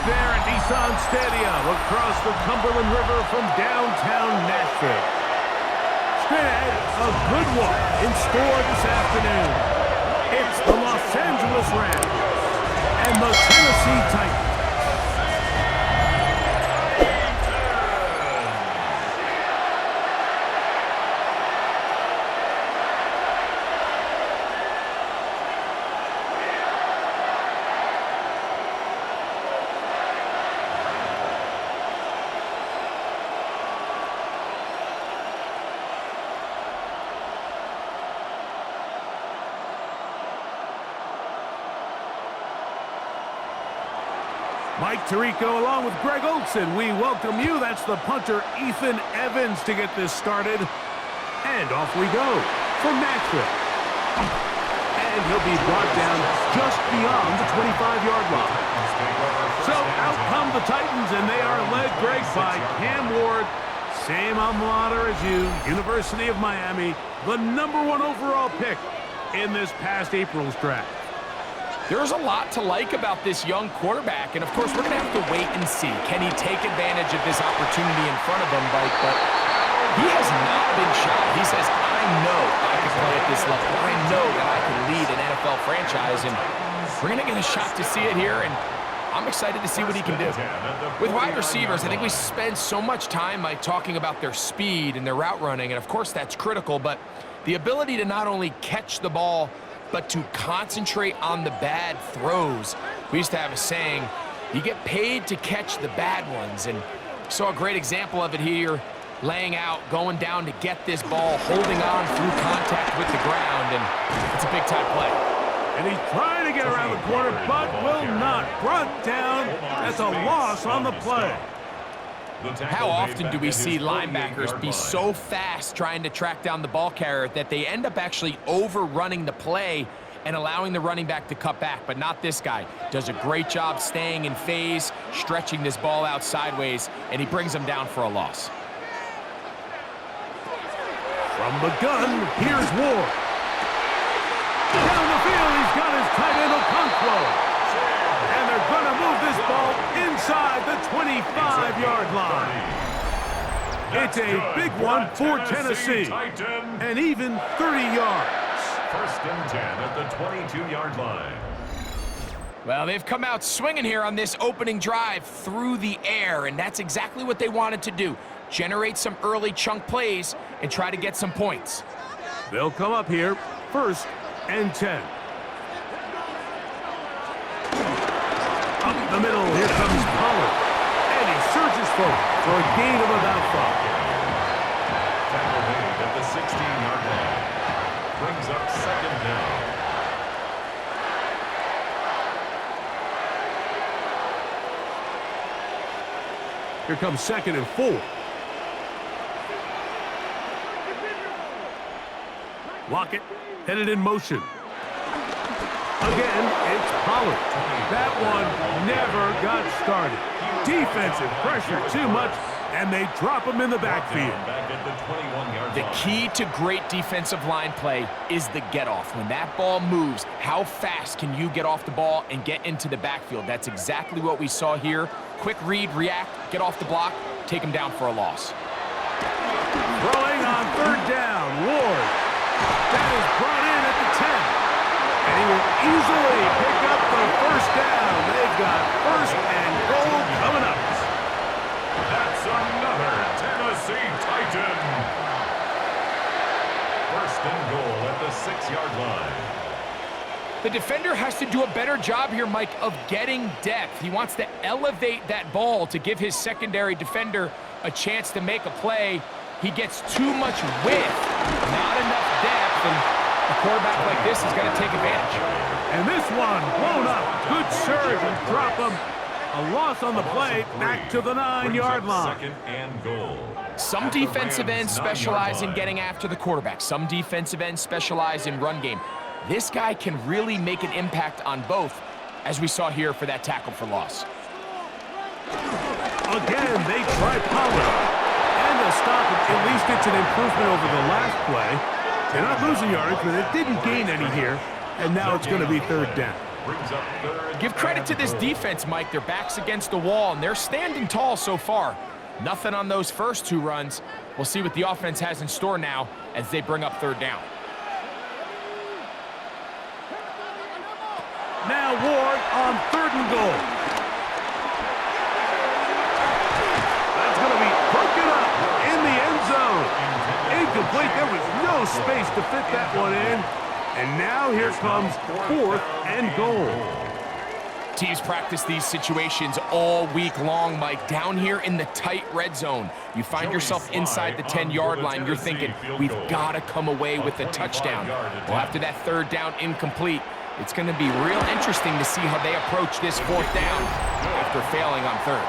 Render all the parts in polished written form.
there at Nissan Stadium across the Cumberland River from downtown Nashville. Straight ahead, a good one in store this afternoon. It's the Los Angeles Rams and the Tennessee Titans. Mike Tirico along with Greg Olson. We welcome you. That's the punter, Ethan Evans, to get this started. And off we go from Nacua. And he'll be brought down just beyond the 25-yard line. So out come the Titans, and they are led, Greg, by Cam Ward. Same alma mater as you, University of Miami, the #1 overall pick in this past April's draft. There's a lot to like about this young quarterback, and of course, we're going to have to wait and see. Can he take advantage of this opportunity in front of him, Mike? But he has not been shy. He says, I know I can play at this level. I know that I can lead an NFL franchise, and we're going to get a shot to see it here, and I'm excited to see what he can do. With wide receivers, I think we spend so much time, Mike, talking about their speed and their route running, and of course, that's critical, but the ability to not only catch the ball, but to concentrate on the bad throws. We used to have a saying, you get paid to catch the bad ones, and saw a great example of it here, laying out, going down to get this ball, holding on through contact with the ground, and it's a big-time play. And he's trying to get around the corner, but will not. Brought down. That's a loss on the play. How often do we see linebackers be so fast trying to track down the ball carrier that they end up actually overrunning the play and allowing the running back to cut back? But not this guy. Does a great job staying in phase, stretching this ball out sideways, and he brings him down for a loss. From the gun, here's Ward. Down the field, he's got his tight end Okonkwo. And they're going to move this ball inside the 25-yard line. It's a big one for Tennessee. And even 30 yards. First and 10 at the 22-yard line. Well, they've come out swinging here on this opening drive through the air, and that's exactly what they wanted to do. Generate some early chunk plays and try to get some points. They'll come up here, first and 10. Up the middle, here comes Pollard. And he surges forward for a gain of about 5. Tackle made at the 16-yard line. Brings up second down. Here comes second and 4. Lockett headed in motion. Again, it's Pollard. That one never got started. Defensive pressure too much, and they drop him in the backfield. The key to great defensive line play is the get-off. When that ball moves, how fast can you get off the ball and get into the backfield? That's exactly what we saw here. Quick read, react, get off the block, take him down for a loss. Throwing on third down, Ward. That is brought in at the 10. And he will easily pick up the first down. They've got first and goal coming up. That's another Tennessee Titan. First and goal at the 6-yard line. The defender has to do a better job here, Mike, of getting depth. He wants to elevate that ball to give his secondary defender a chance to make a play. He gets too much width, not enough depth, and a quarterback like this is going to take advantage. And this one blown up. Good surge and drop him. A loss on the play, back to the 9-yard line. Second and goal. Some defensive ends specialize in getting after the quarterback. Some defensive ends specialize in run game. This guy can really make an impact on both, as we saw here for that tackle for loss. Again, they try Pollard. And they'll stop it. At least it's an improvement over the last play. They're not losing yardage, but it didn't gain any here. And now it's going to be third down. Brings up third. Give credit to this defense, Mike. Their back's against the wall, and they're standing tall so far. Nothing on those first 2 runs. We'll see what the offense has in store now as they bring up 3rd down. Now Ward on 3rd and goal. That's going to be broken up in the end zone. Incomplete. There was no space to fit that one in. And now here comes 4th and goal. Teams practice these situations all week long, Mike. Down here in the tight red zone, you find yourself inside the 10-yard line. You're thinking, we've got to come away with a touchdown. Well, after that 3rd down incomplete, it's going to be real interesting to see how they approach this 4th down after failing on 3rd.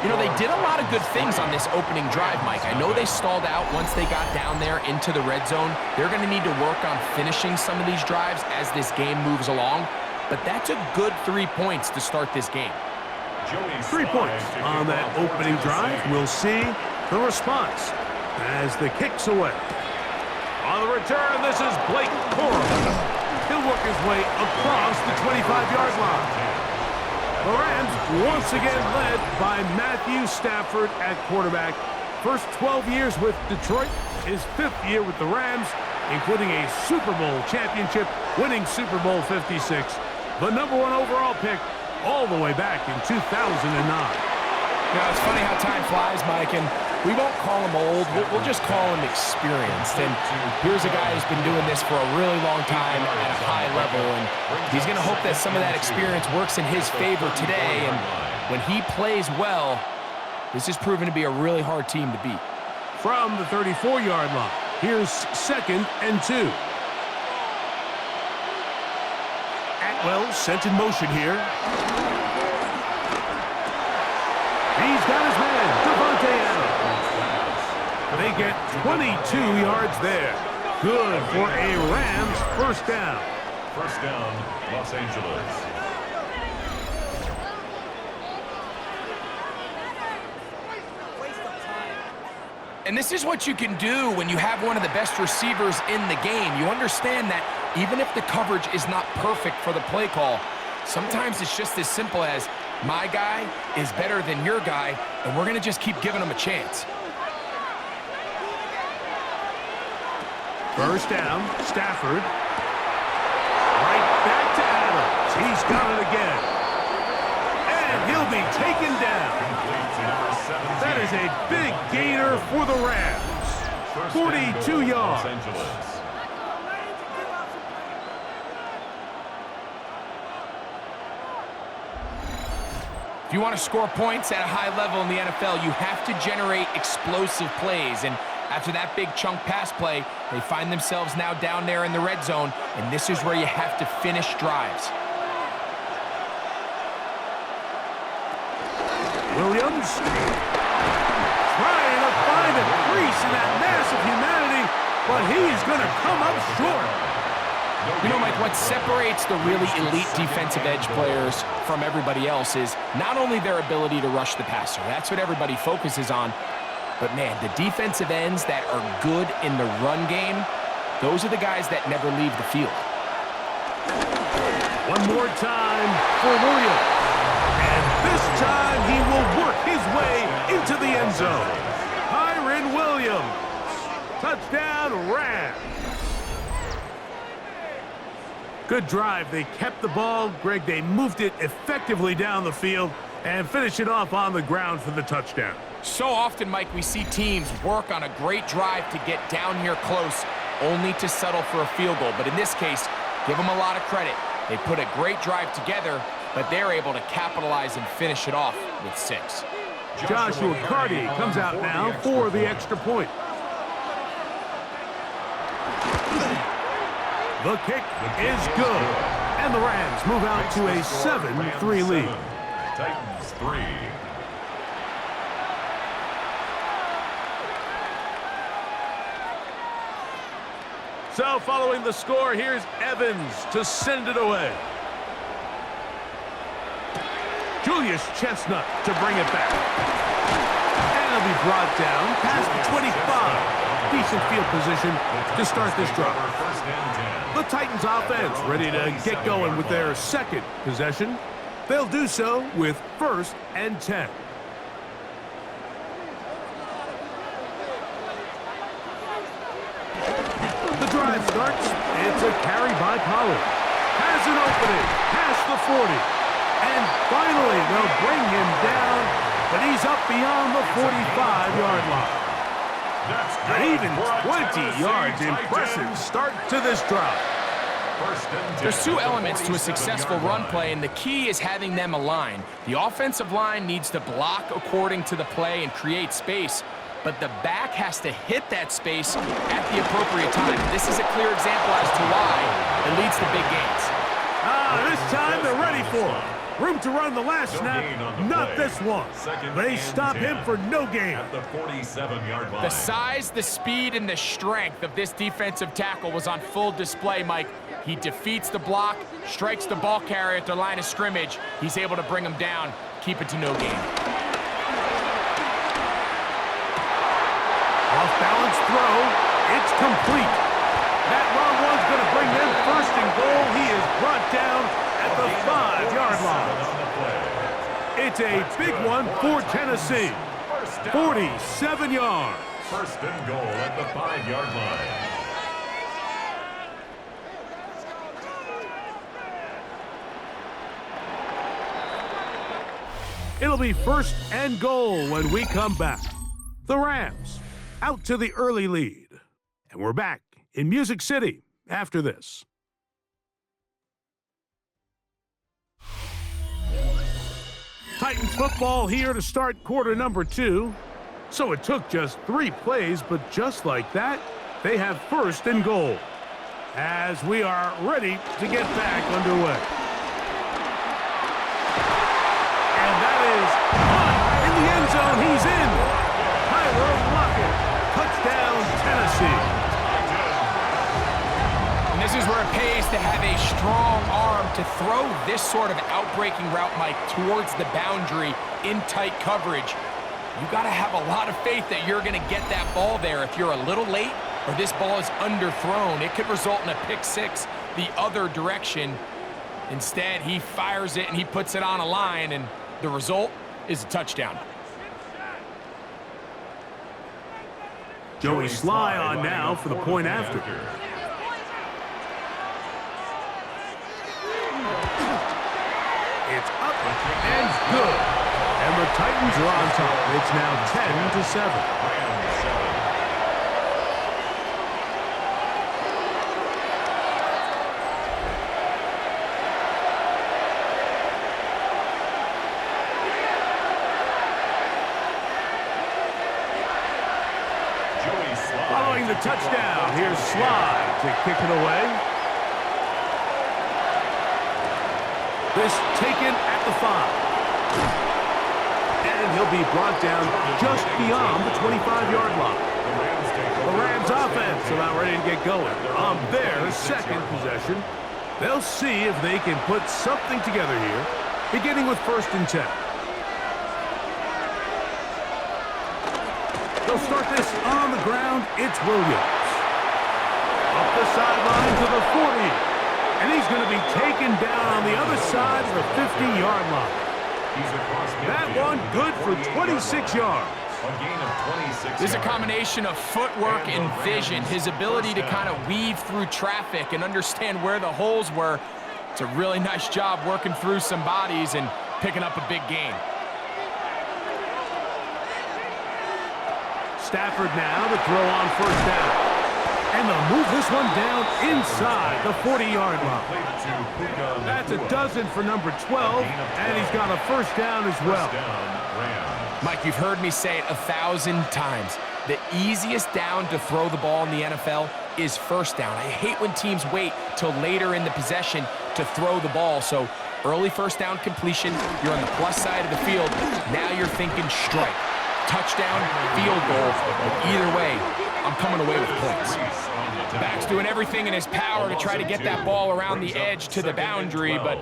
You know, they did a lot of good things on this opening drive, Mike. I know they stalled out once they got down there into the red zone. They're going to need to work on finishing some of these drives as this game moves along. But that's a good 3 points to start this game. 3 points on that opening drive. We'll see the response as the kick's away. On the return, this is Blake Corum. He'll work his way across the 25-yard line. The Rams once again led by Matthew Stafford at quarterback. First 12 years with Detroit, his 5th year with the Rams, including a Super Bowl championship, winning Super Bowl 56. The #1 overall pick all the way back in 2009. You know, it's funny how time flies, Mike, and we won't call him old. We'll just call him experienced. And here's a guy who's been doing this for a really long time at a high level, and he's going to hope that some of that experience works in his favor today. And when he plays well, this is proven to be a really hard team to beat. From the 34-yard line, here's 2nd and 2. Atwell sent in motion here. He's got his man, Devontae Adams. They get 22 yards there. Good for a Rams 1st down. 1st down, Los Angeles. And this is what you can do when you have one of the best receivers in the game. You understand that even if the coverage is not perfect for the play call, sometimes it's just as simple as, my guy is better than your guy, and we're going to just keep giving him a chance. 1st down, Stafford. Right back to Adams. He's got it again. And he'll be taken down. That is a big gainer for the Rams. 42 yards. If you want to score points at a high level in the NFL, you have to generate explosive plays. And after that big chunk pass play, they find themselves now down there in the red zone, and this is where you have to finish drives. Williams trying to find a crease in that mass of humanity, but he's going to come up short. You know, Mike, what separates the really elite defensive edge players from everybody else is not only their ability to rush the passer. That's what everybody focuses on. But, man, the defensive ends that are good in the run game, those are the guys that never leave the field. One more time for Williams. And this time he will work his way into the end zone. Kyren Williams. Touchdown, Rams. Good drive. They kept the ball. Greg, they moved it effectively down the field and finished it off on the ground for the touchdown. So often, Mike, we see teams work on a great drive to get down here close, only to settle for a field goal. But in this case, give them a lot of credit. They put a great drive together, but they're able to capitalize and finish it off with 6. Joshua Carty comes out now for the extra point. The kick is good, and the Rams move out to a 7-3 lead. Titans 3. So following the score, here's Evans to send it away. Julius Chestnut to bring it back. And it'll be brought down past the 25. decent field position to start this drive. First and 10. The Titans offense ready to get going with their second possession. They'll do so with 1st and 10. The drive starts. It's a carry by Pollard. Has an opening past the 40. And finally, they'll bring him down, but he's up beyond the 45-yard line. That's An good even for a 20 Tennessee yards. tight Impressive end. start to this drive. First and 10. There's two elements to a 47-yard successful run line. play, and the key is having them align. The offensive line needs to block according to the play and create space, but the back has to hit that space at the appropriate time. This is a clear example as to why it leads to big gains. This time they're ready for it. Room to run the last No snap, gain on the not play. this one. Second They and stop 10. him for no gain. At the 47-yard line. The size, the speed, and the strength of this defensive tackle was on full display, Mike. He defeats the block, strikes the ball carrier at the line of scrimmage. He's able to bring him down, keep it to no gain. Off-balance throw. It's complete. That long one's going to bring them 1st and goal. He is brought down at the 5-yard line. On the play. It's a big one for Tennessee. First down. 47 yards. First and goal at the 5-yard line. It'll be 1st and goal when we come back. The Rams out to the early lead. And we're back in Music City after this. Titans football here to start quarter number 2. So it took just 3 plays, but just like that, they have 1st and goal. As we are ready to get back underway. And that is in the end zone. He's in. Tyler Lockett. Touchdown, Tennessee. And this is where it pays to have a strong arm to throw this sort of outbreaking route, Mike, towards the boundary in tight coverage. You got to have a lot of faith that you're going to get that ball there. If you're a little late or this ball is underthrown, it could result in a pick 6 the other direction. Instead, he fires it and he puts it on a line, and the result is a touchdown. Joey Sly on now for the point after. It's up and good. And the Titans are on top. It's now 10-7. Following the touchdown, here's Sly to kick it away. This taken at the 5. And he'll be brought down just beyond the 25-yard line. The Rams offense about ready to get going on their 2nd possession. They'll see if they can put something together here, beginning with 1st and 10. They'll start this on the ground. It's Williams. Up the sideline to the 40. And he's going to be taken down on the other side of the 50-yard line. That one good for 26 yards. A gain of 26 There's a yards. combination of footwork and vision, his ability to kind of weave through traffic and understand where the holes were. It's a really nice job working through some bodies and picking up a big gain. Stafford now to throw on 1st down. And they'll move this one down inside the 40-yard line. That's a dozen for number 12, and he's got a 1st down as well. Mike, you've heard me say it 1,000 times. The easiest down to throw the ball in the NFL is 1st down. I hate when teams wait till later in the possession to throw the ball. So early 1st down completion, you're on the plus side of the field. Now you're thinking strike, touchdown, field goal. But either way, I'm coming away with points. Back's doing everything in his power to try to get that ball around the edge to the boundary, but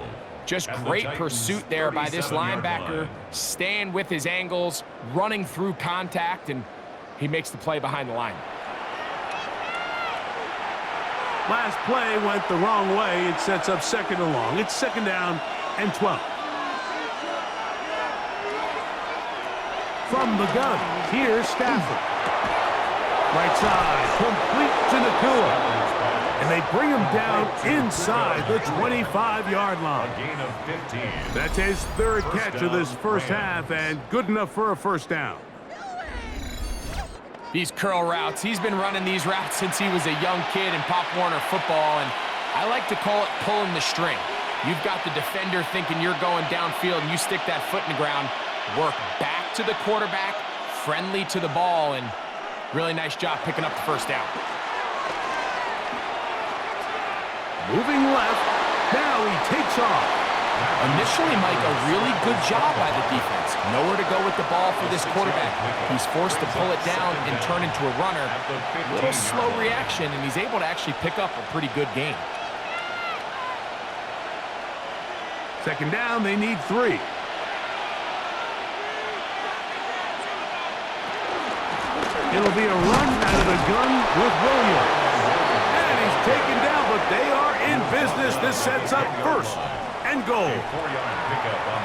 just great pursuit there by this linebacker, staying with his angles, running through contact, and he makes the play behind the line. Last play went the wrong way. It sets up second and long. It's second down and 12. From the gun, here's Stafford. Right side, complete to Nacua. And they bring him down inside the 25-yard line. A gain of 15. That's his third catch of this first half, and good enough for a first down. These curl routes, he's been running these routes since he was a young kid in Pop Warner football, and I like to call it pulling the string. You've got the defender thinking you're going downfield, and you stick that foot in the ground, work back to the quarterback, friendly to the ball, and really nice job picking up the first down. Moving left, now he takes off. Initially, Mike, a really good job by the defense. Nowhere to go with the ball for this quarterback. He's forced to pull it down and turn into a runner. A little slow reaction, and he's able to actually pick up a pretty good gain. Second down, they need 3. It'll be a run out of the gun with Williams. And he's taken down, but they are in business. This sets up first and goal.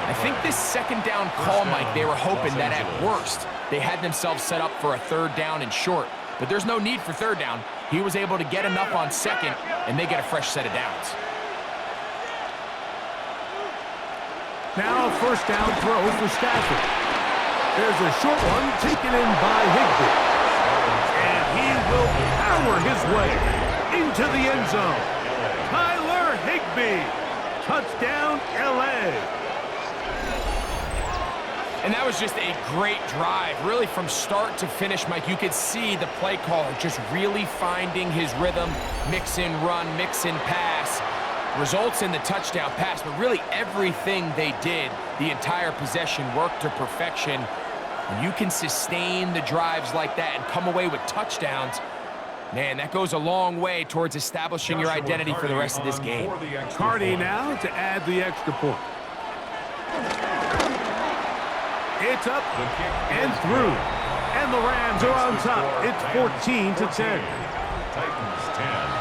I think this second down call, Mike, they were hoping that at worst they had themselves set up for a third down and short. But there's no need for third down. He was able to get enough on second, and they get a fresh set of downs. Now first down throw for Stafford. There's a short one taken in by Higbee. And he will power his way into the end zone. Tyler Higbee. Touchdown, L.A. And that was just a great drive. Really from start to finish, Mike, you could see the play caller just really finding his rhythm. Mix in run, mix in pass. Results in the touchdown pass, but really everything they did, the entire possession worked to perfection. When you can sustain the drives like that and come away with touchdowns, man, that goes a long way towards establishing your identity for the rest of this game. Cardi now to add the extra point. It's up and through. And the Rams are on top. It's 14-10. Titans 10.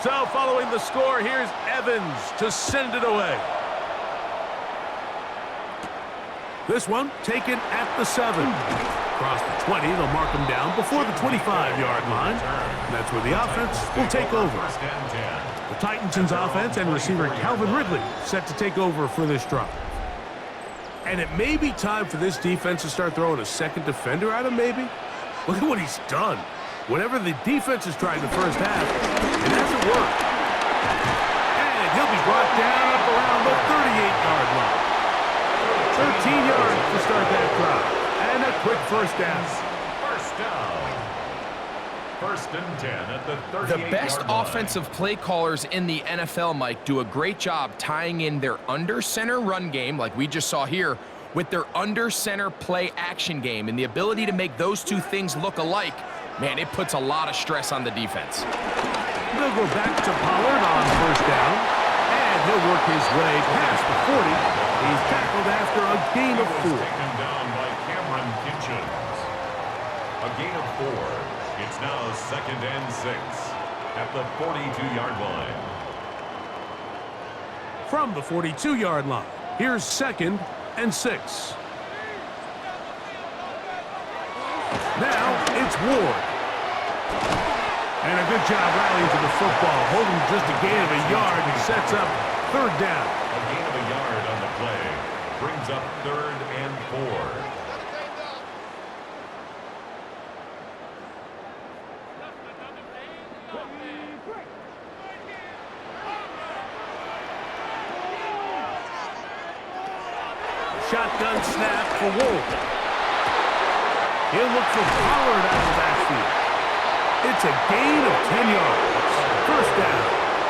So following the score, here's Evans to send it away. This one taken at the 7. Across the 20, they'll mark him down before the 25-yard line. And that's where the offense will take over. The Titans' offense and receiver Calvin Ridley set to take over for this drive. And it may be time for this defense to start throwing a second defender at him, maybe. Look at what he's done. Whatever the defense has tried the first half, it hasn't worked. And he'll be brought down up around the 38-yard line. 13 yards to start that drive. And a quick first down. First down. First and 10 at the 38-yard line. The best offensive play callers in the NFL, Mike, do a great job tying in their under-center run game, like we just saw here, with their under-center play action game. And the ability to make those two things look alike, man, it puts a lot of stress on the defense. They'll go back to Pollard on first down. And he'll work his way past the 40. He's tackled after a gain of 4. Taken down by Cameron Kitchens. A gain of 4. It's now second and 6 at the 42-yard line. From the 42-yard line, here's second and 6. Now it's Ward. And a good job rallying to the football, holding just a gain of a yard and sets up third down. A gain of a yard on the play brings up third and 4. Shotgun snap for Wolf. He'll look for Pollard out of the backfield. It's a gain of 10 yards. First down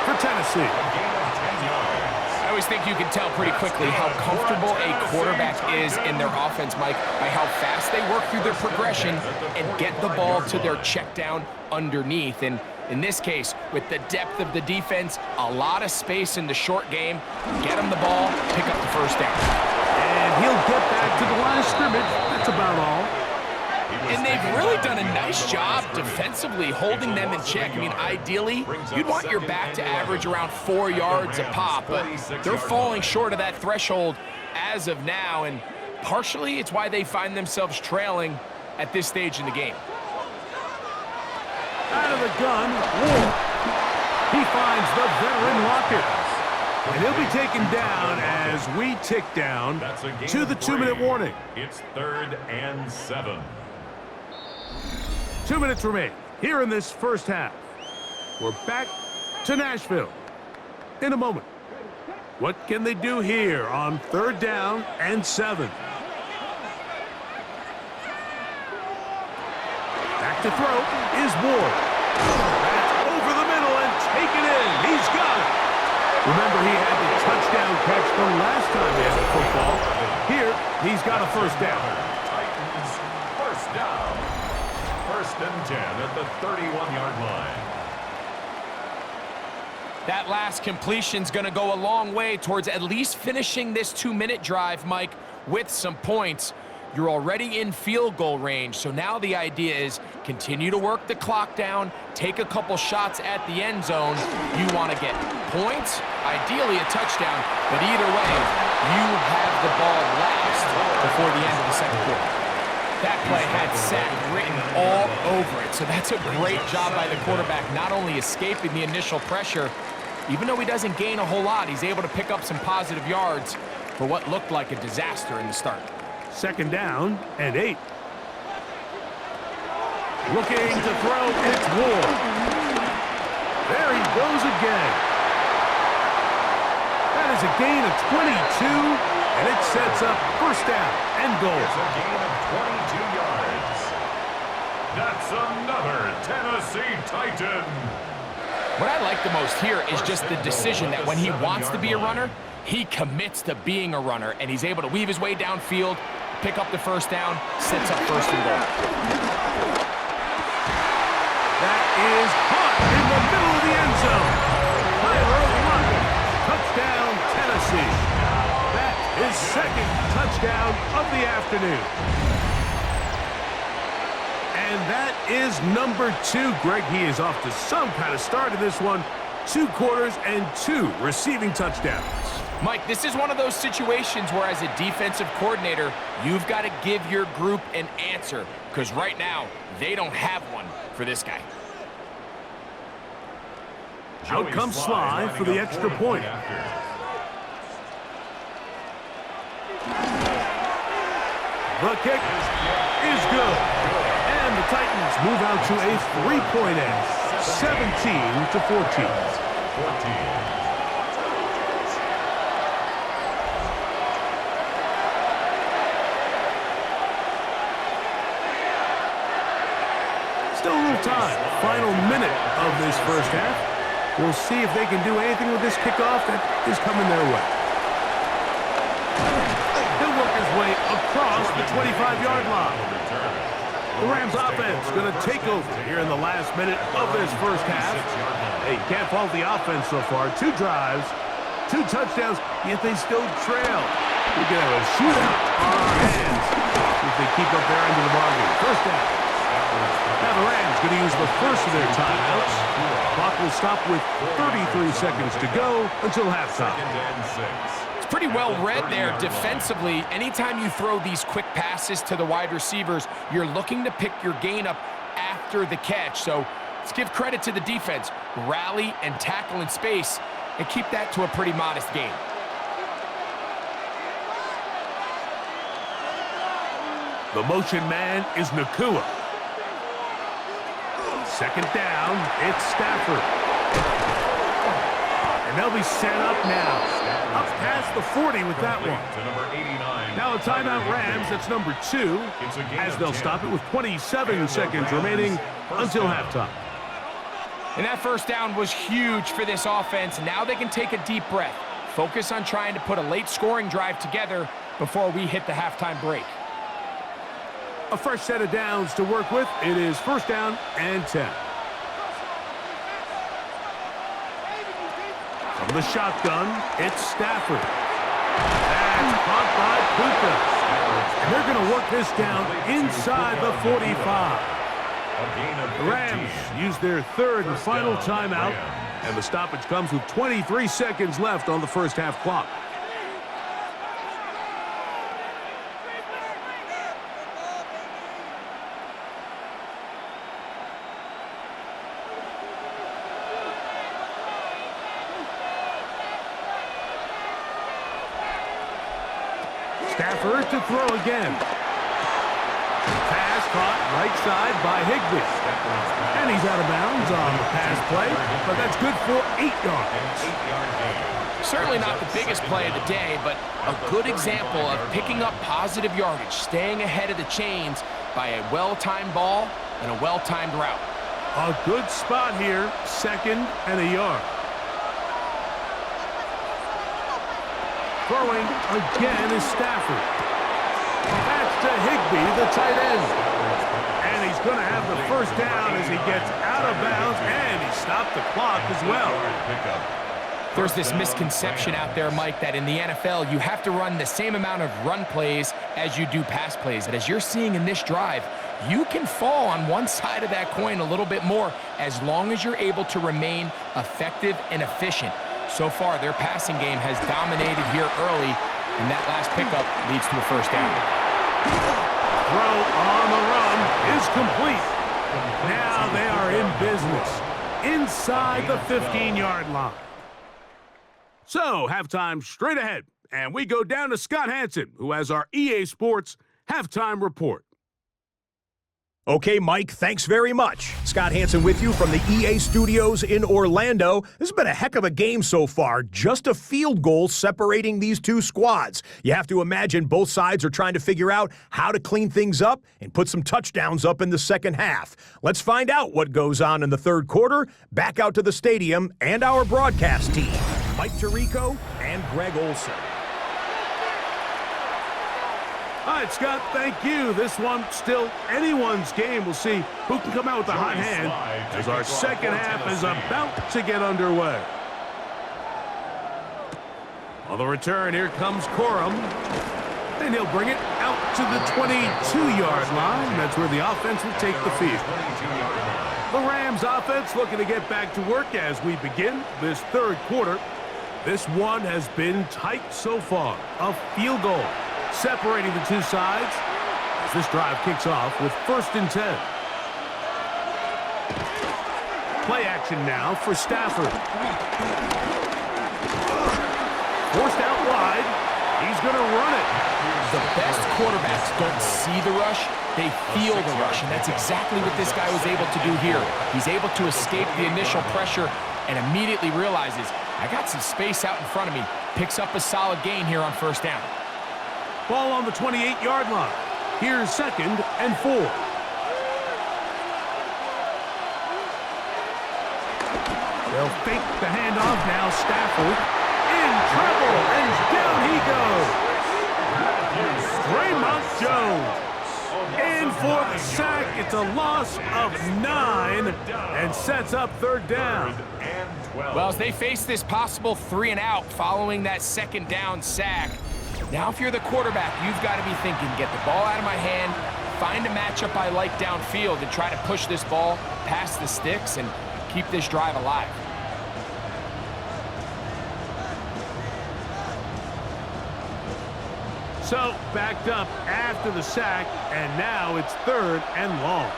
for Tennessee. A gain of 10 yards. I always think you can tell pretty quickly how comfortable a quarterback is in their offense, Mike, by how fast they work through their progression and get the ball to their check down underneath. And in this case, with the depth of the defense, a lot of space in the short game, get them the ball, pick up the first down. And he'll get back to the line of scrimmage. That's about all. And they've really done a nice job defensively holding them in check. I mean, ideally, you'd want your back to average around 4 yards a pop, but they're falling short of that threshold as of now, and partially it's why they find themselves trailing at this stage in the game. Out of the gun, Ward. He finds the veteran Hopkins. And he'll be taken down as we tick down to the 2-minute warning. It's 3rd and 7. 2 minutes remain here in this first half. We're back to Nashville in a moment. What can they do here on 3rd down and 7? Back to throw is Ward. That's over the middle and taken in. He's got it. Remember, he had the touchdown catch from last time he had the football. Here, he's got a first down. Titans, first down. 1st and 10 at the 31-yard line. That last completion's going to go a long way towards at least finishing this 2-minute drive, Mike, with some points. You're already in field goal range, so now the idea is continue to work the clock down, take a couple shots at the end zone. You want to get points, ideally a touchdown, but either way, you have the ball last before the end of the second quarter. That play had sack written all over it, so that's a great job by the quarterback, not only escaping the initial pressure, even though he doesn't gain a whole lot, he's able to pick up some positive yards for what looked like a disaster in the start. 2nd down and 8. Looking to throw, it's Ward. There he goes again. That is a gain of 22, and it sets up 1st down and goal. It's a gain of 22 yards. That's another Tennessee Titan. What I like the most here is just the decision that when he wants to be a runner, he commits to being a runner, and he's able to weave his way downfield, pick up the 1st down, sets up 1st and goal. That is caught in the middle of the end zone. Touchdown, Tennessee. That is 2nd touchdown of the afternoon. And that is number 2. Greg, he is off to some kind of start in this one. 2 quarters and 2 receiving touchdowns. Mike, this is one of those situations where as a defensive coordinator, you've got to give your group an answer, because right now, they don't have one for this guy. Out comes Sly for the extra point. The kick is good. And the Titans move out to a 3-point edge, 17-14. Still a little time. Final minute of this first half. We'll see if they can do anything with this kickoff that is coming their way. He'll work his way across the 25-yard line. The Rams offense going to take over here in the last minute of this first half. Hey, can't fault the offense so far. 2 drives, 2 touchdowns, yet they still trail. We can have a shootout on our hands if they keep up their end of the bargain. First down. Now the Rams going to use the first of their timeouts. Clock will stop with 33 seconds to go until halftime. It's pretty well read there defensively. Anytime you throw these quick passes to the wide receivers, you're looking to pick your gain up after the catch. So let's give credit to the defense. Rally and tackle in space and keep that to a pretty modest gain. The motion man is Nacua. 2nd down, it's Stafford. And they'll be set up now. Up past the 40 with that one. Now a timeout Rams, that's number 2, as they'll stop it with 27 seconds remaining until halftime. And that 1st down was huge for this offense. Now they can take a deep breath. Focus on trying to put a late scoring drive together before we hit the halftime break. A fresh set of downs to work with. It is 1st down and 10. From the shotgun, it's Stafford. That's caught by Puka. And they're going to work this down inside the 45. The Rams use their third and final timeout, and the stoppage comes with 23 seconds left on the first half clock. Stafford to throw again. Pass caught right side by Higbee. And he's out of bounds on the pass play, but that's good for 8 yards. Certainly not the biggest play of the day, but a good example of picking up positive yardage, staying ahead of the chains by a well-timed ball and a well-timed route. A good spot here, 2nd and a yard. Throwing again is Stafford. That's to Higbee, the tight end. And he's going to have the first down as he gets out of bounds, and he stopped the clock as well. There's this misconception out there, Mike, that in the NFL you have to run the same amount of run plays as you do pass plays. And as you're seeing in this drive, you can fall on one side of that coin a little bit more as long as you're able to remain effective and efficient. So far, their passing game has dominated here early, and that last pickup leads to a first down. Throw on the run is complete. Now they are in business inside the 15-yard line. So, halftime straight ahead, and we go down to Scott Hanson, who has our EA Sports halftime report. Okay, Mike, thanks very much. Scott Hanson with you from the EA Studios in Orlando. This has been a heck of a game so far. Just a field goal separating these two squads. You have to imagine both sides are trying to figure out how to clean things up and put some touchdowns up in the second half. Let's find out what goes on in the third quarter. Back out to the stadium and our broadcast team, Mike Tirico and Greg Olson. All right, Scott, thank you. This one still anyone's game. We'll see who can come out with the hot hand as our second half is about to get underway. On the return, here comes Corum. And he'll bring it out to the 22-yard line. That's where the offense will take the field. The Rams offense looking to get back to work as we begin this third quarter. This one has been tight so far. A field goal separating the two sides as this drive kicks off with 1st and 10. Play action now for Stafford. Forced out wide. He's going to run it. The best quarterbacks don't see the rush, they feel the rush, and that's exactly what this guy was able to do here. He's able to escape the initial pressure and immediately realizes, I got some space out in front of me. Picks up a solid gain here on 1st down. Ball on the 28-yard line. Here's 2nd and 4. They'll fake the handoff now. Stafford in trouble, and down he goes. Draymond Jones in for the sack. It's a loss of 9 and sets up 3rd down. Well, as they face this possible 3 and out following that 2nd down sack, now if you're the quarterback, you've got to be thinking, get the ball out of my hand, find a matchup I like downfield, and try to push this ball past the sticks and keep this drive alive. So, backed up after the sack, and now it's 3rd and long.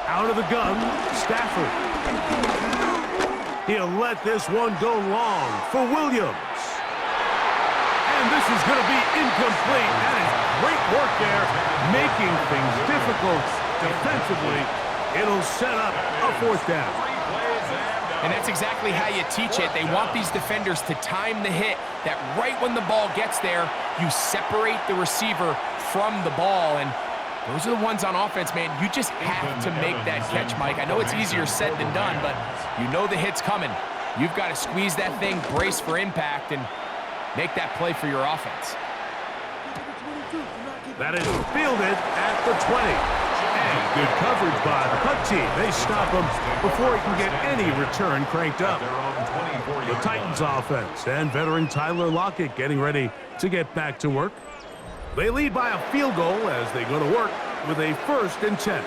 Out of the gun, Stafford. He'll let this one go long for Williams. And this is going to be incomplete. That is great work there, making things difficult defensively. It'll set up a 4th down. And that's exactly how you teach it. They want these defenders to time the hit, that right when the ball gets there, you separate the receiver from the ball. And those are the ones on offense, man. You just have to make that catch, Mike. I know it's easier said than done, but you know the hit's coming. You've got to squeeze that thing, brace for impact, and make that play for your offense. That is fielded at the 20. And And good coverage by the punt team. They stop him before he can get any return cranked up. The Titans offense and veteran Tyler Lockett getting ready to get back to work. They lead by a field goal as they go to work with a 1st and 10.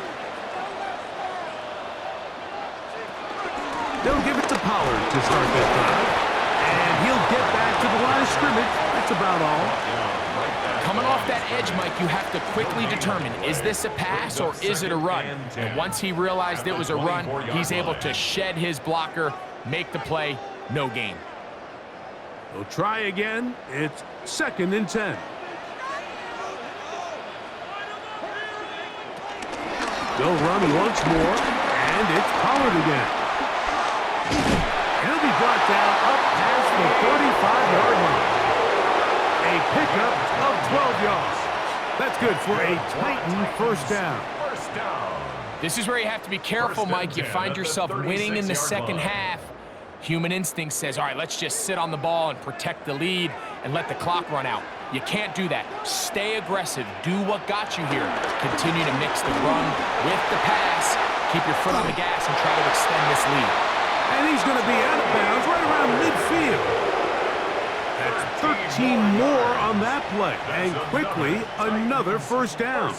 They'll give it to Pollard to start this drive. And he'll get back to the line of scrimmage. That's about all. Coming off that edge, Mike, you have to quickly determine, is this a pass or is it a run? And once he realized it was a run, he's able to shed his blocker, make the play, no gain. They'll try again. It's 2nd and 10. They'll run once more, and it's Pollard again. He'll be brought down up past the 35-yard line. A pickup of 12 yards. That's good for a Titan 1st down. This is where you have to be careful, Mike. You find yourself winning in the second half. Human instinct says, all right, let's just sit on the ball and protect the lead and let the clock run out. You can't do that. Stay aggressive. Do what got you here. Continue to mix the run with the pass. Keep your foot on the gas and try to extend this lead. And he's going to be out of bounds right around midfield. That's 13 more on that play. And quickly, another 1st down.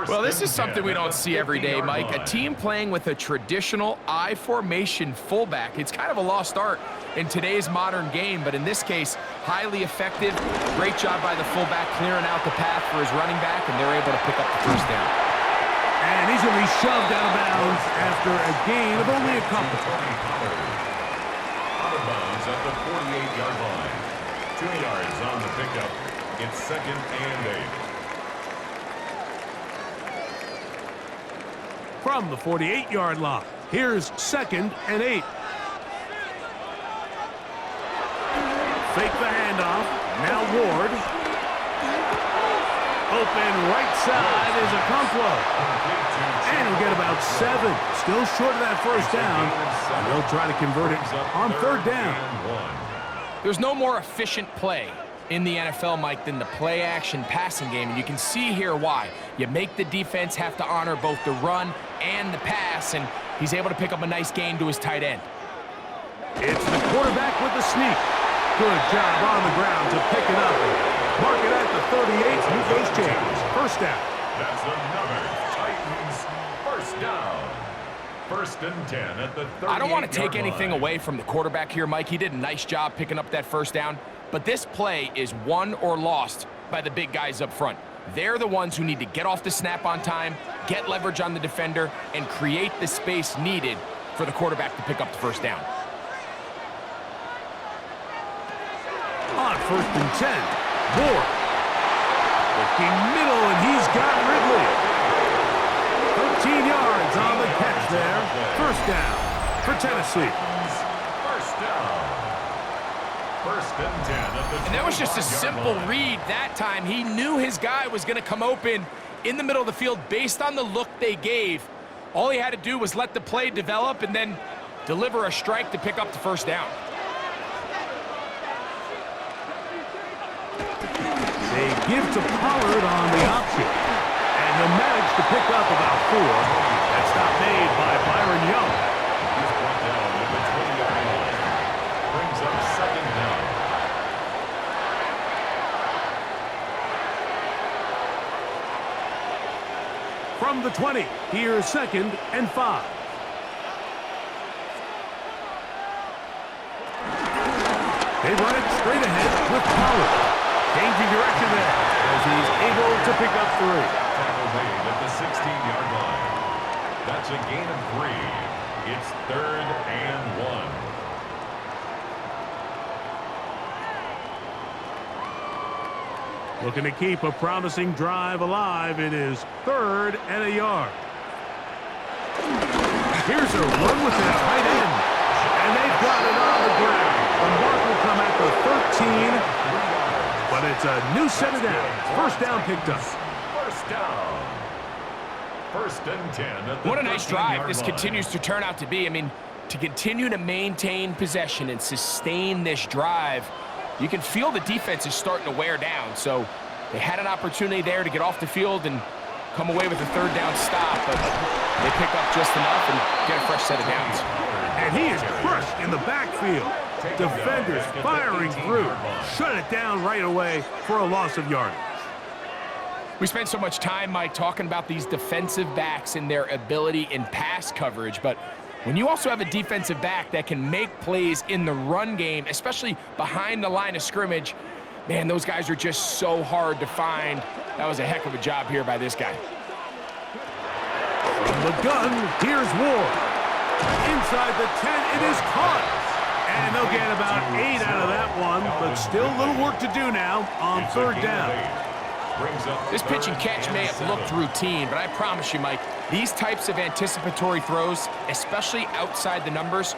Well, this is something we don't see every day, Mike. A team playing with a traditional I formation fullback. It's kind of a lost art in today's modern game, but in this case, highly effective. Great job by the fullback clearing out the path for his running back, and they're able to pick up the 1st down. And he's going to be shoved out of bounds after a gain of only a couple. Out of bounds at the 48-yard line. 2 yards on the pickup. It's 2nd and 8. From the 48-yard line, here's 2nd and 8. Fake the handoff. Now Ward. Open right side is a Okonkwo. And he'll get about 7. Still short of that 1st down. And they'll try to convert it on 3rd down. There's no more efficient play in the NFL, Mike, than the play-action passing game. And you can see here why. You make the defense have to honor both the run and the pass, and he's able to pick up a nice gain to his tight end. It's the quarterback with the sneak. Good job on the ground to pick it up. Mark it at the 38. He goes James. 1st down. That's another Titans 1st down. 1st and 10 at the 38-yard I don't want to take line. anything away from the quarterback here, Mike. He did a nice job picking up that 1st down. But this play is won or lost by the big guys up front. They're the ones who need to get off the snap on time, get leverage on the defender, and create the space needed for the quarterback to pick up the 1st down. On 1st and 10, Ward. Looking middle, and he's got Ridley. 13 yards on the catch there. 1st down for Tennessee. 1st down. 1st and 10 at the 20-yard line. And that was just a simple read that time. He knew his guy was going to come open in the middle of the field based on the look they gave. All he had to do was let the play develop and then deliver a strike to pick up the 1st down. They give to Pollard on the option. And they'll manage to pick up about 4. That stop made by Byron Young. He's brought down at the 20-yard line. Brings up 2nd down. From the 20, here's 2nd and 5. They run it straight ahead with Pollard. Changing direction there as he's able to pick up 3. Tackle made at the 16-yard line. That's a gain of 3. It's 3rd and 1. Looking to keep a promising drive alive. It is 3rd and a yard. Here's a run with the tight end. And they've got it on the ground. The mark will come at the 13. But it's a new set of downs. 1st down picked up. 1st down. 1st and 10 at the What a nice drive this line. continues to turn out to be. I mean, to continue to maintain possession and sustain this drive, you can feel the defense is starting to wear down. So they had an opportunity there to get off the field and come away with a third down stop, but they pick up just enough and get a fresh set of downs. And he is crushed in the backfield. Defenders firing through. Shut it down right away for a loss of yardage. We spent so much time, Mike, talking about these defensive backs and their ability in pass coverage, but when you also have a defensive back that can make plays in the run game, especially behind the line of scrimmage, man, those guys are just so hard to find. That was a heck of a job here by this guy. From the gun, here's Ward. Inside the 10, it is caught. And they'll get about 8 out of that one, but still a little work to do now on third down. This pitch and catch may have looked routine, but I promise you, Mike, these types of anticipatory throws, especially outside the numbers,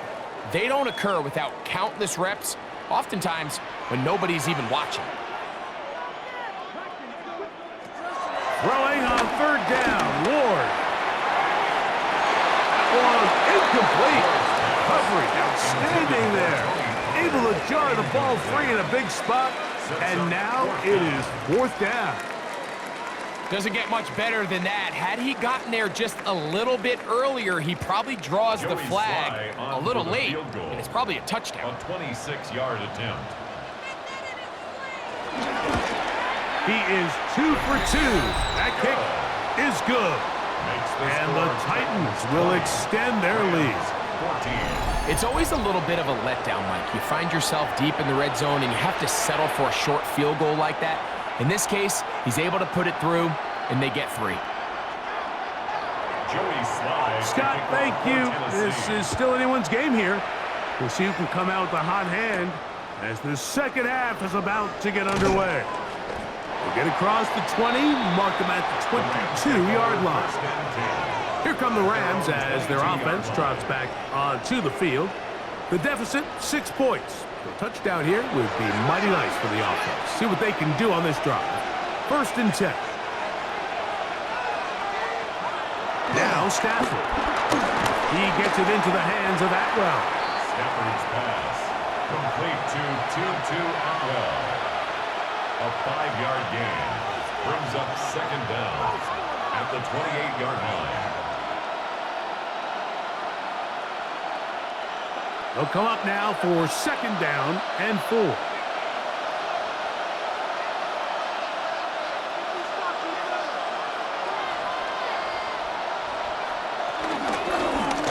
they don't occur without countless reps, oftentimes when nobody's even watching. Throwing on third down, Ward. That one incomplete. Coverage outstanding there. Able to jar the ball free in a big spot, and now it is fourth down. Doesn't get much better than that. Had he gotten there just a little bit earlier, he probably draws the flag a little late, and it's probably a touchdown. A 26-yard attempt. He is 2 for 2. That kick is good. And the Titans will extend their lead. 14. It's always a little bit of a letdown, Mike. You find yourself deep in the red zone, and you have to settle for a short field goal like that. In this case, he's able to put it through, and they get 3. Scott, thank you. This is still anyone's game here. We'll see who can come out with the hot hand as the second half is about to get underway. They get across the 20, mark them at the 22-yard line. Here come the Rams as their offense trots back onto the field. The deficit, 6 points. A touchdown here would be mighty nice for the offense. See what they can do on this drive. First and 10. Now Stafford. He gets it into the hands of Atwell. Stafford's pass complete to Tutu Atwell. A 5-yard gain brings up second down at the 28-yard line. They'll come up now for second down and 4.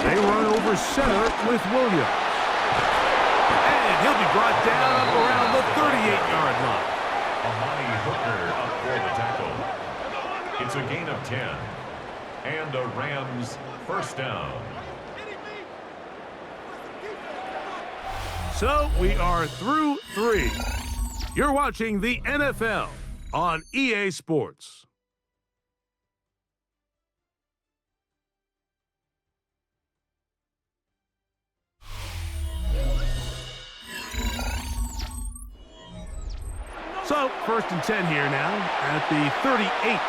They run over center with Williams. And he'll be brought down around the 38-yard line. Amani Hooker up for the tackle. It's a gain of 10. And a Rams first down. So we are through 3. You're watching the NFL on EA Sports. So first and 10 here now at the 38.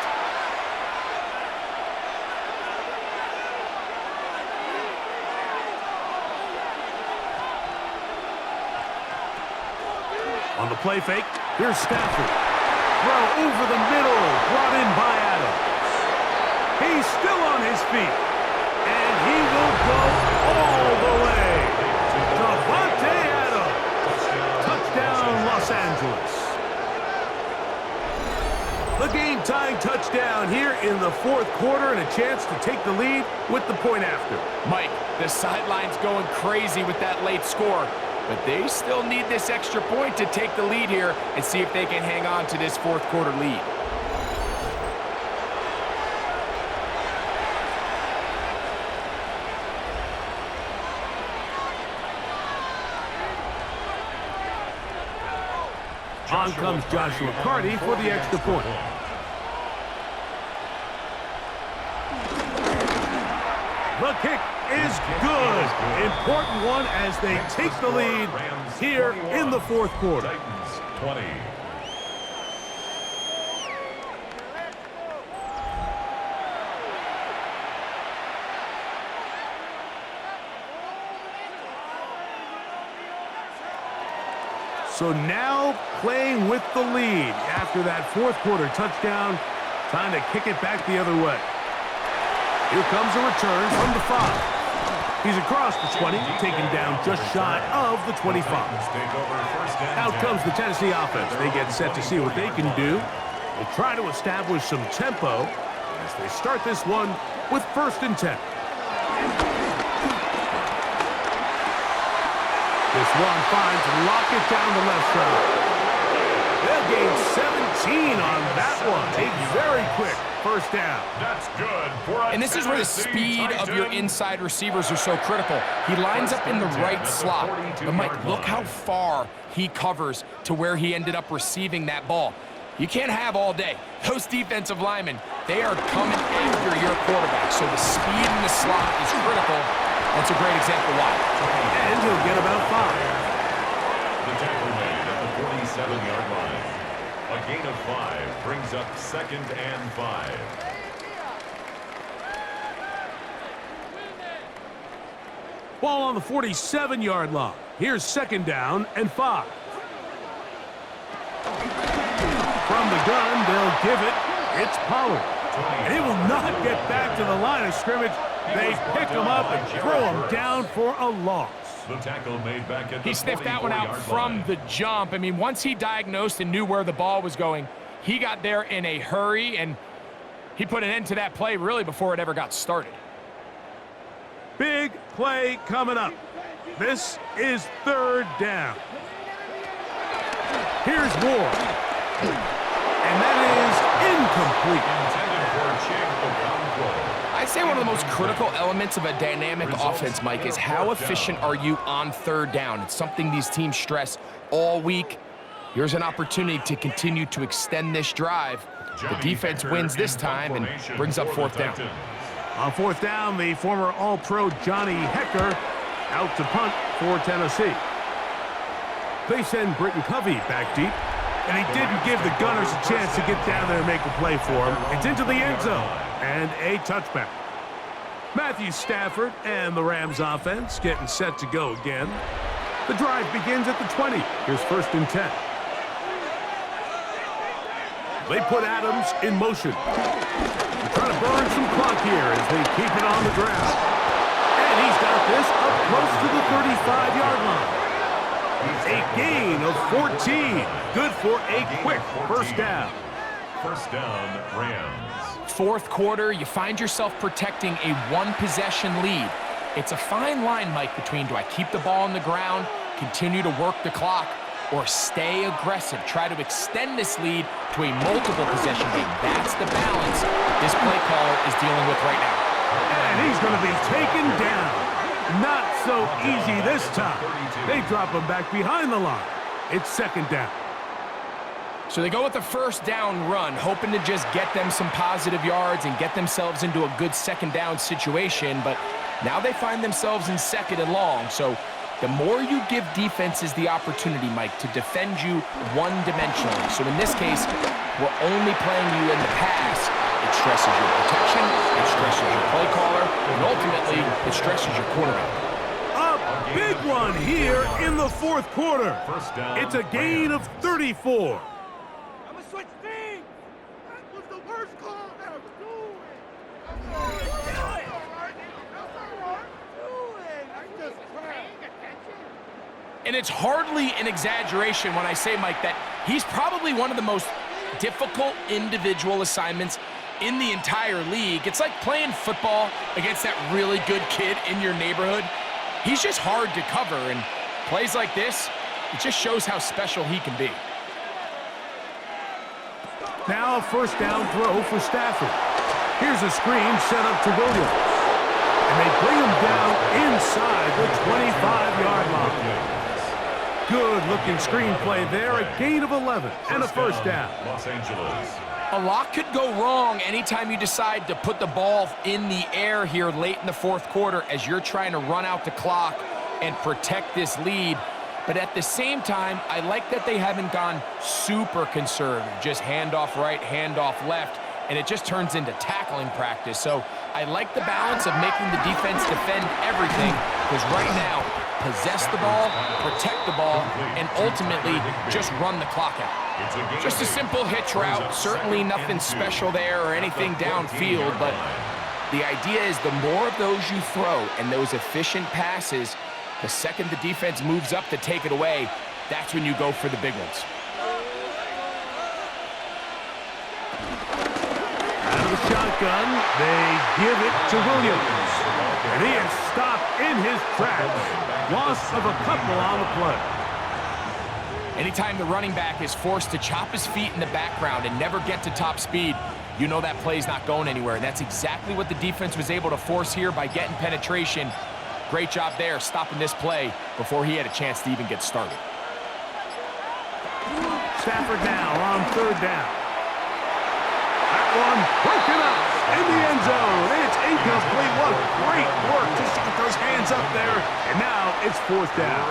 On the play fake, here's Stafford. Throw over the middle, brought in by Adams. He's still on his feet, and he will go all the way. Davante Adams. Touchdown, Los Angeles. The game-tying touchdown here in the fourth quarter, and a chance to take the lead with the point after. Mike, the sideline's going crazy with that late score. But they still need this extra point to take the lead here and see if they can hang on to this fourth quarter lead. On comes Joshua Carty for the extra point. The kick is good. Important one as they take the lead here in the fourth quarter. Titans 20. So now playing with the lead after that fourth quarter touchdown Trying to kick it back the other way. Here comes a return from the 5. He's across the 20, taken down just shy of the 25. Out comes the Tennessee offense. They get set to see what they can do. They'll try to establish some tempo as they start this one with 1st and 10. This one finds Lockett down the left side. They'll gain 17 on that one. A very quick 1st down. That's good. And this is where the speed of your inside receivers are so critical. He lines up in the right slot. But, Mike, look how far he covers to where he ended up receiving that ball. You can't have all day. Those defensive linemen, they are coming after your quarterback. So the speed in the slot is critical. That's a great example why. And he'll get about 5. The tackle made at the 47-yard line. A gain of 5 brings up 2nd and 5. Ball on the 47-yard line. Here's 2nd down and 5. From the gun, they'll give it. It's Pollard. And he will not get back to the line of scrimmage. They pick him up and throw him down for a loss. The tackle made back at the He sniffed that one out from the jump. I mean, once he diagnosed and knew where the ball was going, he got there in a hurry, and he put an end to that play really before it ever got started. Big play coming up. This is 3rd down. Here's Ward. And that is incomplete. Intended for a chip around throw. I'd say one of the most critical elements of a dynamic offense, Mike, is how efficient are you on 3rd down. It's something these teams stress all week. Here's an opportunity to continue to extend this drive. The defense wins this time and brings up 4th down. On 4th down, the former All-Pro Johnny Hecker out to punt for Tennessee. They send Britton Covey back deep, and he didn't give the Gunners a chance to get down there and make a play for him. It's into the end zone and a touchback. Matthew Stafford and the Rams offense getting set to go again. The drive begins at the 20. Here's 1st and 10. They put Adams in motion. They're trying to burn some clock here as they keep it on the ground. And he's got this up close to the 35-yard line. A gain of 14. Good for a quick 1st down. 1st down, Rams. 4th quarter, you find yourself protecting a 1-possession lead. It's a fine line, Mike, between do I keep the ball on the ground, continue to work the clock, or stay aggressive, try to extend this lead to a multiple possession game. That's the balance this play caller is dealing with right now. And he's going to be taken down. Not so easy this time. They drop him back behind the line. It's 2nd down. So they go with the 1st down run, hoping to just get them some positive yards and get themselves into a good 2nd down situation, but now they find themselves in 2nd and long. So the more you give defenses the opportunity, Mike, to defend you one-dimensionally. So in this case, we're only playing you in the pass. It stresses your protection, it stresses your play caller, and ultimately, it stresses your quarterback. A big one here in the 4th quarter. It's a gain of 34. I'm gonna switch teams. That was the worst call ever. Do it. And it's hardly an exaggeration when I say, Mike, that he's probably one of the most difficult individual assignments in the entire league. It's like playing football against that really good kid in your neighborhood. He's just hard to cover, and plays like this, it just shows how special he can be. Now a 1st down throw for Stafford. Here's a screen set up to Williams. And they bring him down inside the 25-yard line. Good-looking screenplay there, a gain of 11 and a 1st down. Los Angeles. A lot could go wrong anytime you decide to put the ball in the air here late in the 4th quarter as you're trying to run out the clock and protect this lead. But at the same time, I like that they haven't gone super conservative, just handoff right, handoff left, and it just turns into tackling practice. So I like the balance of making the defense defend everything, because right now, possess the ball, protect the ball, and ultimately just run the clock out. Just a simple hitch route, certainly nothing special there or anything downfield, but the idea is the more of those you throw and those efficient passes, the second the defense moves up to take it away, that's when you go for the big ones. Out of the shotgun, they give it to Williams. And he is stopped in his tracks. Loss of a couple on the play. Anytime the running back is forced to chop his feet in the background and never get to top speed, you know that play's not going anywhere. And that's exactly what the defense was able to force here by getting penetration. Great job there, stopping this play before he had a chance to even get started. Stafford now on third down. That one broken up in the end zone. It's incomplete. What great work to get those hands up there. And now it's fourth down.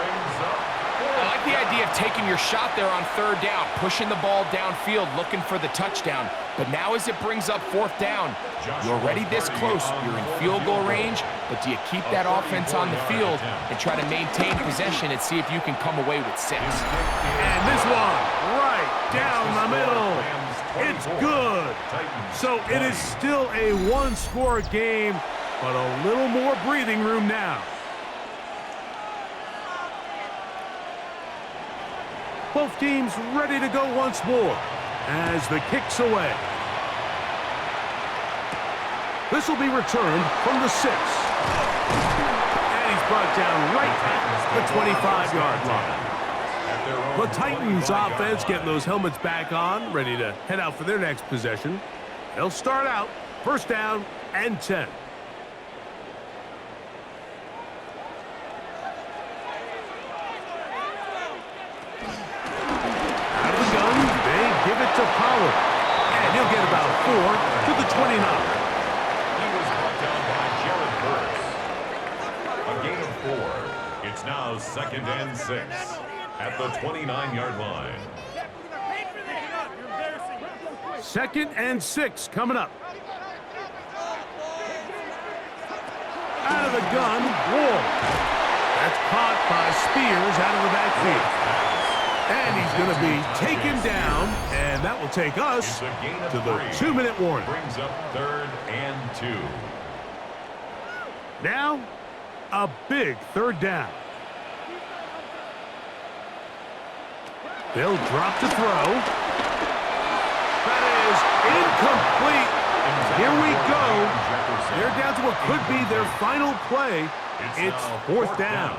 I like the idea of taking your shot there on third down, pushing the ball downfield, looking for the touchdown. But now as it brings up fourth down, you're already this close. You're in field goal range, but do you keep that offense on the field and try to maintain possession and see if you can come away with 6? And this one right down the middle. It's good. So it is still a one-score game, but a little more breathing room now. Both teams ready to go once more as the kick's away. This will be returned from the 6. And he's brought down right at the 25-yard line. The Titans offense getting those helmets back on, ready to head out for their next possession. They'll start out first down and 10. Out of the gun, they give it to Pollard. And he'll get about 4 to the 29. He was brought down by Jared Burks. A gain of 4. It's now second and 6 at the 29-yard line. Second and 6 coming up. Out of the gun, Ward. That's caught by Spears out of the backfield. And he's going to be taken down, and that will take us to the 2-minute warning. Brings up third and 2. Now, a big third down. They'll drop to throw. That is incomplete. Here we go. They're down to what could be their final play. It's fourth down.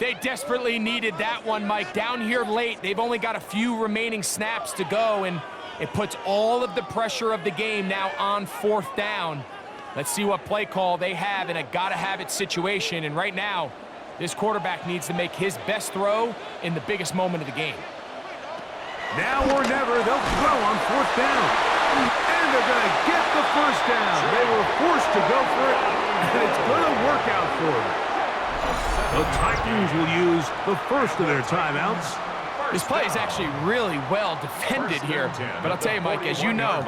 They desperately needed that one, Mike. Down here late, they've only got a few remaining snaps to go, and it puts all of the pressure of the game now on fourth down. Let's see what play call they have in a gotta-have-it situation, and right now, this quarterback needs to make his best throw in the biggest moment of the game. Now or never, they'll throw on fourth down. And they're going to get the first down. They were forced to go for it, and it's going to work out for them. The Titans will use the first of their timeouts. This play is actually really well defended here. But I'll tell you, Mike, as you know,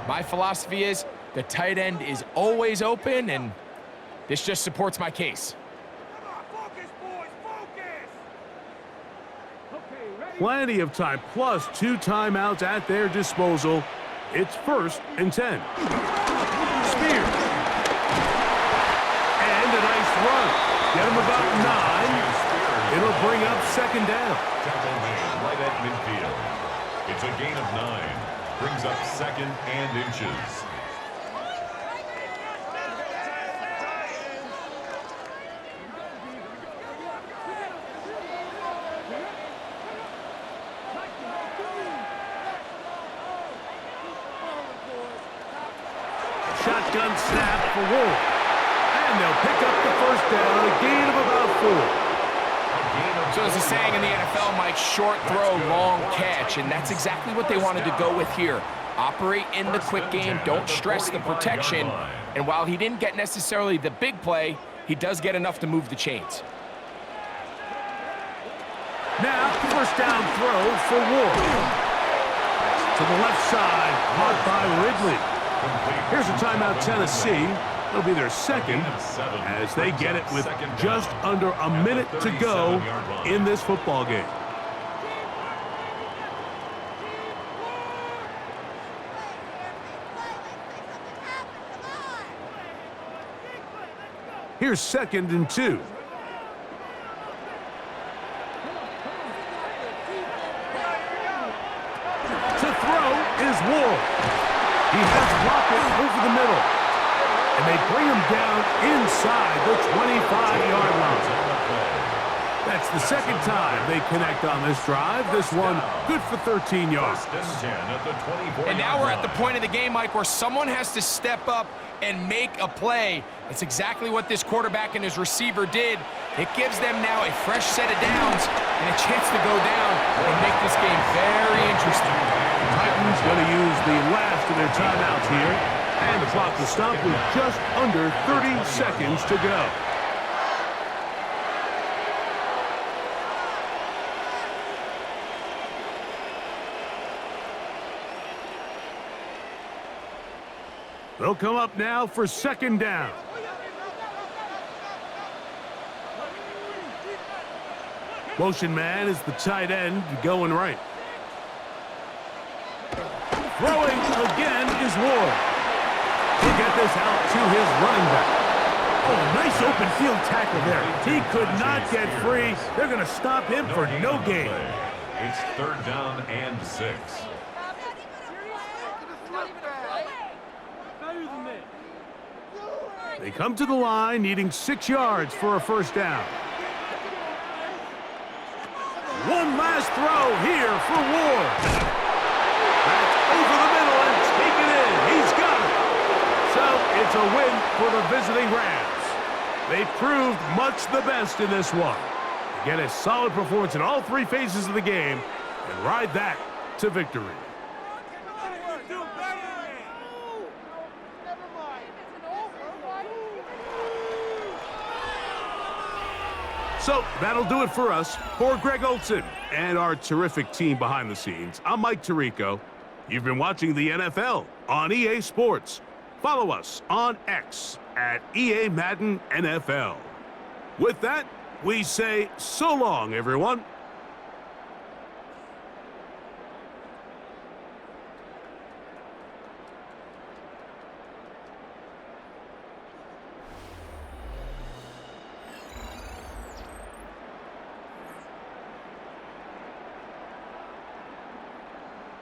my philosophy is the tight end is always open, and this just supports my case. Plenty of time, plus 2 timeouts at their disposal. It's first and 10. Spears. And a nice run. Get him about 9. It'll bring up second down. Tackle made right at midfield. It's a gain of 9. Brings up second and inches. Shotgun snap for Wolf. And they'll pick up the first down, a gain of about 4. So there's a saying in the NFL, Mike, short throw, long catch, and that's exactly what they wanted to go with here. Operate in the quick game, don't stress the protection, and while he didn't get necessarily the big play, he does get enough to move the chains. Now, first down throw for Wolf. To the left side, caught by Ridley. Here's a timeout, Tennessee. It'll be their second as they get it with just under a minute to go in this football game. Here's 2nd and 2. To throw is Ward. He has Rocket over the middle. And they bring him down inside the 25-yard line. That's the second time they connect on this drive. This one good for 13 yards. And now we're at the point of the game, Mike, where someone has to step up and make a play. That's exactly what this quarterback and his receiver did. It gives them now a fresh set of downs and a chance to go down and make this game very interesting. Titans going to use the last of their timeouts here. And the clock will stop with just under 30 seconds to go. They'll come up now for 2nd down. Motion man is the tight end going right. Throwing again is Ward. He'll get this out to his running back. Oh, nice open field tackle there. He could not get free. They're going to stop him for no gain. It's 3rd down and 6. They come to the line needing 6 yards for a 1st down. One last throw here for Ward. That's over the middle and taken in. He's got it. So it's a win for the visiting Rams. They proved much the best in this one. Get a solid performance in all 3 phases of the game and ride that to victory. So that'll do it for us. For Greg Olson and our terrific team behind the scenes, I'm Mike Tirico. You've been watching the NFL on EA Sports. Follow us on X at EA Madden NFL. With that, we say so long, everyone.